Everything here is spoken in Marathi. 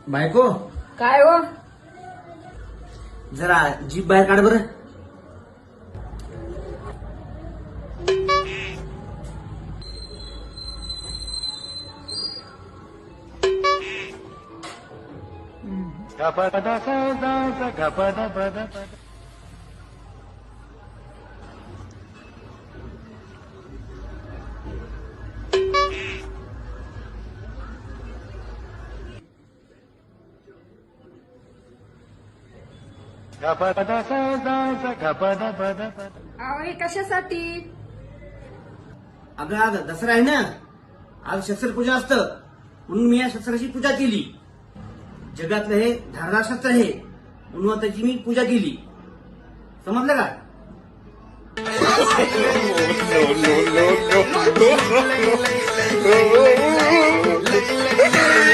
बायको काय हो? जरा जीभ बाहेर काढ बरं. अहो हे कशासाठी? अगं आज दसरा आहे ना, आज शस्त्रपूजा असतं म्हणून मी या शस्त्राची पूजा केली. जगातलं हे धारदार शस्त्र आहे म्हणून त्याची मी पूजा केली. समजलं का? no, no, no, no.